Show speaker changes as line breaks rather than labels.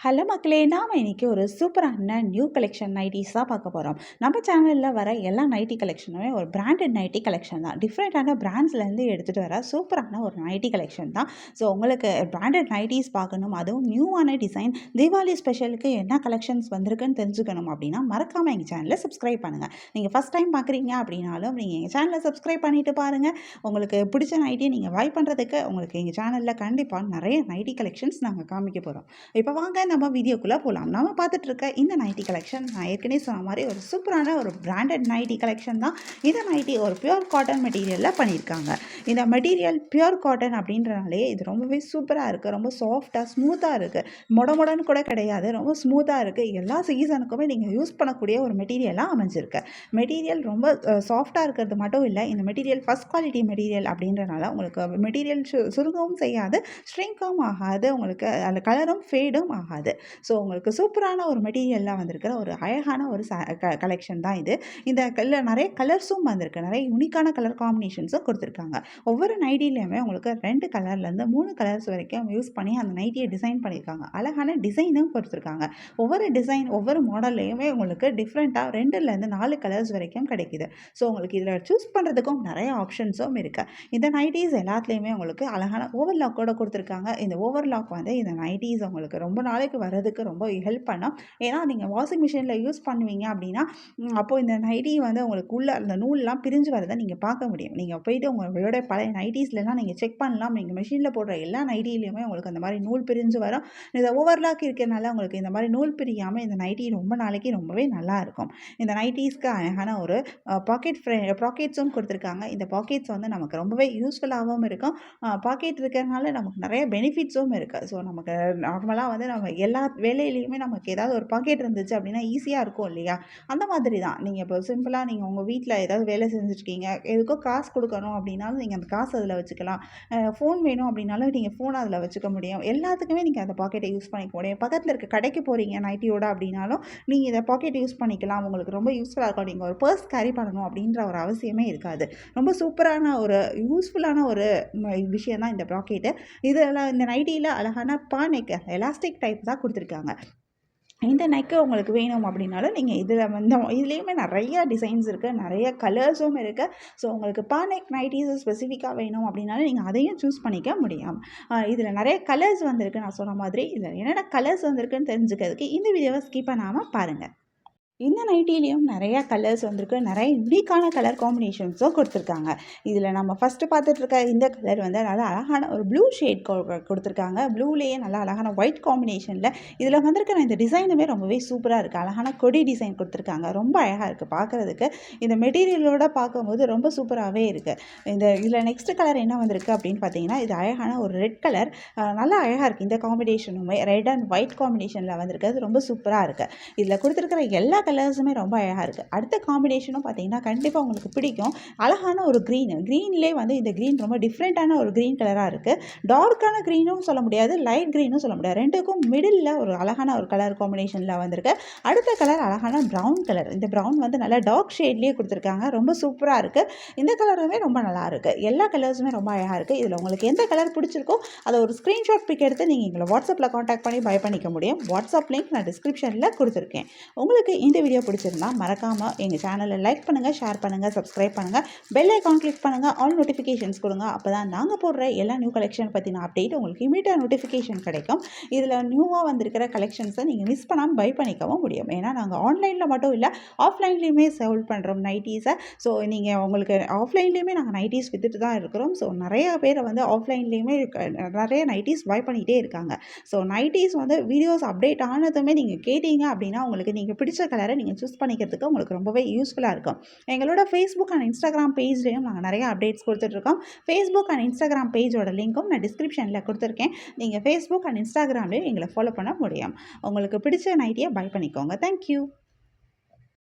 Hello மக்களே! நாம இன்னைக்கு ஒரு சூப்பரான நியூ கலெக்ஷன் நைட்டீஸ் தான் பார்க்க போறோம். நம்ம சேனல்ல வர எல்லா நைட்டி கலெக்ஷனுமே ஒரு பிராண்டட் நைட்டி கலெக்ஷன் தான். டிஃப்ரெண்ட்டான பிராண்ட்ஸ்லேருந்து எடுத்துகிட்டு வர சூப்பரான ஒரு நைட்டி கலெக்ஷன் தான். ஸோ உங்களுக்கு பிராண்டட் நைட்டீஸ் பார்க்கணும், அதுவும் நியூவான டிசைன், தீபாவளி ஸ்பெஷலுக்கு என்ன கலெக்ஷன்ஸ் வந்திருக்குன்னு தெரிஞ்சுக்கணும் அப்படின்னா, மறக்காம எங்கள் சேனலை சப்ஸ்கிரைப் பண்ணுங்க. நீங்க ஃபர்ஸ்ட் டைம் பார்க்குறீங்க அப்படின்னாலும், நீங்க எங்க சேனலை சப்ஸ்கிரைப் பண்ணிட்டு பாருங்க. உங்களுக்கு பிடிச்ச நைட்டிய நீங்க பை பண்ணுறதுக்கு உங்களுக்கு எங்க சேனல்ல கண்டிப்பா நிறைய நைட்டி கலெக்ஷன்ஸ் நாங்க காமிக்க போறோம். இப்போ வாங்க நம்ம வீடியோக்குள்ளே போகலாம். நம்ம பார்த்துட்டு இருக்க இந்த நைட்டி கலெக்ஷன் நான் ஏற்கனவே சொன்ன மாதிரி ஒரு சூப்பரான ஒரு பிராண்டட் நைட்டி கலெக்ஷன் தான். இந்த நைட்டி ஒரு பியூர் காட்டன் மெட்டீரியலில் பண்ணியிருக்காங்க. இந்த மெட்டீரியல் பியூர் காட்டன் அப்படின்றனாலே இது ரொம்பவே சூப்பராக இருக்குது. ரொம்ப சாஃப்டாக ஸ்மூத்தாக இருக்குது. மொடன்னு கூட கிடையாது. ரொம்ப ஸ்மூத்தாக இருக்குது. எல்லா சீசனுக்குமே நீங்கள் யூஸ் பண்ணக்கூடிய ஒரு மெட்டீரியலாக அமைஞ்சிருக்கு. மெட்டீரியல் ரொம்ப சாஃப்டாக இருக்கிறது மட்டும் இல்லை, இந்த மெட்டீரியல் ஃபஸ்ட் குவாலிட்டி மெட்டீரியல் அப்படின்றனால உங்களுக்கு மெட்டீரியல் சுருங்கவும் செய்யாது, ஸ்ட்ரிங்கும் ஆகாது, உங்களுக்கு அந்த கலரும் ஃபேடும் ஆகாது. ஸோ உங்களுக்கு சூப்பரான ஒரு மெட்டீரியல்லாம் வந்திருக்கிற ஒரு அழகான ஒரு கலெக்ஷன் தான் இது. இந்த நிறைய கலர்ஸும் வந்திருக்கு. நிறைய யூனிக்கான கலர் காம்பினேஷன்ஸும் கொடுத்துருக்காங்க. ஒவ்வொரு நைட்டிலையுமே உங்களுக்கு 2 கலர்லேருந்து 3 கலர்ஸ் வரைக்கும் யூஸ் பண்ணி அந்த நைட்டியை டிசைன் பண்ணியிருக்காங்க. அழகான டிசைனும் கொடுத்துருக்காங்க. ஒவ்வொரு டிசைன் ஒவ்வொரு மாடல்லையுமே உங்களுக்கு டிஃப்ரெண்ட்டாக 2லேருந்து 4 கலர்ஸ் வரைக்கும் கிடைக்குது. ஸோ உங்களுக்கு இதில் சூஸ் பண்ணுறதுக்கும் நிறைய ஆப்ஷன்ஸும் இருக்குது. இந்த நைட்டீஸ் எல்லாத்துலேயுமே உங்களுக்கு அழகான ஓவர்லாக்கோட கொடுத்துருக்காங்க. இந்த ஓவர்லாக் வந்து இந்த நைட்டீஸ் உங்களுக்கு ரொம்ப நாளைக்கு வரதுக்கு ரொம்ப ஹெல்ப் பண்ணும். ஏன்னா நீங்கள் வாஷிங் மிஷினில் யூஸ் பண்ணுவீங்க அப்படின்னா அப்போது இந்த நைட்டி வந்து உங்களுக்கு உள்ள அந்த நூல்லாம் பிரிஞ்சு வரதை நீங்கள் பார்க்க முடியும். நீங்கள் போயிட்டு உங்களோட பழைய நைட்டீஸ்லாம் நீங்கள் செக் பண்ணலாம். நீங்கள் மிஷினில் போடுற எல்லா நைட்டிலையுமே உங்களுக்கு அந்த மாதிரி நூல் பிரிஞ்சு வரும். இந்த ஓவர்லாக் இருக்கிறனால உங்களுக்கு இந்த மாதிரி நூல் பிரியாமல் இந்த நைட்டி ரொம்ப நாளைக்கு ரொம்பவே நல்லா இருக்கும். இந்த நைட்டீஸ்க்கு அழகான ஒரு பாக்கெட்ஸும் கொடுத்துருக்காங்க. இந்த பாக்கெட்ஸ் வந்து நமக்கு ரொம்பவே யூஸ்ஃபுல்லாகவும் இருக்கும். பாக்கெட் இருக்கிறதுனால நமக்கு நிறைய பெனிஃபிட்ஸும் இருக்குது. ஸோ நமக்கு நார்மலாக வந்து நம்ம எல்லா வேலையிலையுமே நமக்கு ஏதாவது ஒரு பாக்கெட் இருந்துச்சு அப்படின்னா ஈஸியாக இருக்கும் இல்லையா? அந்த மாதிரி தான். நீங்கள் இப்போ சிம்பிளாக நீங்கள் உங்கள் வீட்டில் ஏதாவது வேலை செஞ்சுட்ருக்கீங்க, எதுக்கோ காசு கொடுக்கணும் அப்படின்னாலும் நீங்கள் அந்த காசு அதில் வச்சுக்கலாம். ஃபோன் வேணும் அப்படின்னாலும் நீங்கள் ஃபோன் அதில் வச்சுக்க முடியும். எல்லாத்துக்குமே நீங்கள் அந்த பாக்கெட்டை யூஸ் பண்ணிக்க முடியும். பக்கத்தில் இருக்க கடைக்கு போகிறீங்க நைட்டியோட அப்படின்னாலும் நீங்கள் இதை பாக்கெட் யூஸ் பண்ணிக்கலாம். உங்களுக்கு ரொம்ப யூஸ்ஃபுல்லாக இருக்கும். நீங்கள் ஒரு பர்ஸ் கேரி பண்ணணும் அப்படின்ற ஒரு அவசியமே இருக்காது. ரொம்ப சூப்பரான ஒரு யூஸ்ஃபுல்லான ஒரு விஷயம் தான் இந்த பாக்கெட்டு. இதில் இந்த நைட்டியில் அழகான பானைக்கு எலாஸ்டிக் டைப் தான் கொடுத்துருக்காங்க. இந்த நெக்கு உங்களுக்கு வேணும் அப்படின்னாலும் நீங்கள் இதில் வந்து இதுலேயுமே நிறைய டிசைன்ஸ் இருக்குது, நிறைய கலர்ஸும் இருக்குது. ஸோ உங்களுக்கு நெக் நைட்டீஸ் ஸ்பெசிஃபிக்காக வேணும் அப்படின்னாலும் நீங்கள் அதையும் சூஸ் பண்ணிக்க முடியும். இதில் நிறைய கலர்ஸ் வந்திருக்கு. நான் சொன்ன மாதிரி இதில் என்னென்ன கலர்ஸ் வந்திருக்குன்னு தெரிஞ்சுக்கிறதுக்கு இந்த வீடியோவை ஸ்கிப் பண்ணாமல் பாருங்கள். இந்த நைட்டிலையும் நிறையா கலர்ஸ் வந்திருக்கு. நிறைய யூனிக்கான கலர் காம்பினேஷன்ஸும் கொடுத்துருக்காங்க. இதில் நம்ம ஃபஸ்ட்டு பார்த்துட்ருக்க இந்த கலர் வந்து நல்லா அழகான ஒரு ப்ளூ ஷேட் கொடுத்துருக்காங்க. ப்ளூலேயே நல்லா அழகான ஒயிட் காம்பினேஷனில் இதில் வந்திருக்கிற இந்த டிசைனுமே ரொம்பவே சூப்பராக இருக்குது. அழகான கொடி டிசைன் கொடுத்துருக்காங்க. ரொம்ப அழகாக இருக்குது பார்க்குறதுக்கு. இந்த மெட்டீரியலோட பார்க்கும்போது ரொம்ப சூப்பராகவே இருக்குது. இதில் நெக்ஸ்ட் கலர் என்ன வந்திருக்கு அப்படின்னு பார்த்தீங்கன்னா, இது அழகான ஒரு ரெட் கலர். நல்லா அழகாக இருக்குது. இந்த காம்பினேஷனுமே ரெட் அண்ட் ஒயிட் காம்பினேஷனில் வந்திருக்கிறது ரொம்ப சூப்பராக இருக்குது. இதில் கொடுத்துருக்கிற எல்லா கலர்ஸுமே ரொம்ப அழகாக இருக்குது. அடுத்த காம்பினேஷனும் பார்த்தீங்கன்னா கண்டிப்பாக உங்களுக்கு பிடிக்கும். அழகான ஒரு க்ரீன்லேயே வந்து இந்த க்ரீன் ரொம்ப டிஃப்ரெண்ட்டான ஒரு க்ரீன் கலராக இருக்குது. டார்க்கான க்ரீனும் சொல்ல முடியாது, லைட் க்ரீனும் சொல்ல முடியாது. ரெண்டுக்கும் மிடில் ஒரு அழகான ஒரு கலர் காம்பினேஷனில் வந்திருக்கு. அடுத்த கலர் அழகான ப்ரௌன் கலர். இந்த ப்ரௌன் வந்து நல்லா டார்க் ஷேட்லேயே கொடுத்துருக்காங்க. ரொம்ப சூப்பராக இருக்குது. இந்த கலருமே ரொம்ப நல்லா இருக்குது. எல்லா கலர்ஸுமே ரொம்ப அழகாக இருக்குது. இதில் உங்களுக்கு எந்த கலர் பிடிச்சிருக்கோ அதை ஒரு ஸ்க்ரீன்ஷாட் பிக் எடுத்து நீங்கள் எங்களை வாட்ஸ்அப்பில் காண்டாக்ட் பண்ணி பை பண்ணிக்க முடியும். வாட்ஸ்அப் லிங்க் நான் டிஸ்கிரிப்ஷனில் கொடுத்துருக்கேன். உங்களுக்கு இந்த வீடியோ பிடிச்சிருந்தா மறக்காமல் எங்கள் சேனலை லைக் பண்ணுங்கள், ஷேர் பண்ணுங்கள், சப்ஸ்கிரைப் பண்ணுங்கள், பெல் ஐக்கான் கிளிக் பண்ணுங்கள், ஆல் நோட்டிஃபிகேஷன்ஸ் கொடுங்க. அப்போ தான் நாங்கள் போடுற எல்லா நியூ கலெக்ஷன் பற்றின அப்டேட் உங்களுக்கு இமீடியட்டாக நோட்டிஃபிகேஷன் கிடைக்கும். இதில் நியூவாக வந்திருக்கிற கலெக்ஷன்ஸை நீங்கள் மிஸ் பண்ணாமல் பை பண்ணிக்கவும் முடியும். ஏன்னா நாங்கள் ஆன்லைனில் மட்டும் இல்லை, ஆஃப்லைன்லேயுமே சேல் பண்ணுறோம் நைட்டீஸை. ஸோ நீங்கள் உங்களுக்கு ஆஃப்லைன்லேயுமே நாங்கள் நைட்டீஸ் வித்துட்டு தான் இருக்கிறோம். ஸோ நிறைய பேர் வந்து ஆஃப்லைன்லேயுமே நிறைய நைட்டீஸ் பை பண்ணிகிட்டே இருக்காங்க. ஸோ நைட்டீஸ் வந்து வீடியோஸ் அப்டேட் ஆனதுமே நீங்கள் கேட்டீங்க அப்படின்னா உங்களுக்கு நீங்கள் பிடிச்ச கலரை நீங்கள் சூஸ் பண்ணிக்கிறதுக்கு உங்களுக்கு ரொம்பவே யூஸ்ஃபுல்லாக இருக்கும். எங்களோட ஃபேஸ்புக் அண்ட் இன்ஸ்டாகிராம் பேஜ்லேயும் நாங்கள் நிறைய அப்டேட்ஸ் கொடுத்துட்ருக்கோம். ஃபேஸ்புக் அண்ட் இன்ஸ்டாகிராம் பேஜோட லிங்க்கும் நான் டிஸ்கிரிப்ஷனில் கொடுத்துருக்கேன். நீங்கள் ஃபேஸ்புக் அண்ட் இன்ஸ்டாகிராம்லேயும் எங்களை ஃபாலோ பண்ண முடியும். உங்களுக்கு பிடிச்ச நைட்டியை பை பண்ணிக்கோங்க. தேங்க்யூ.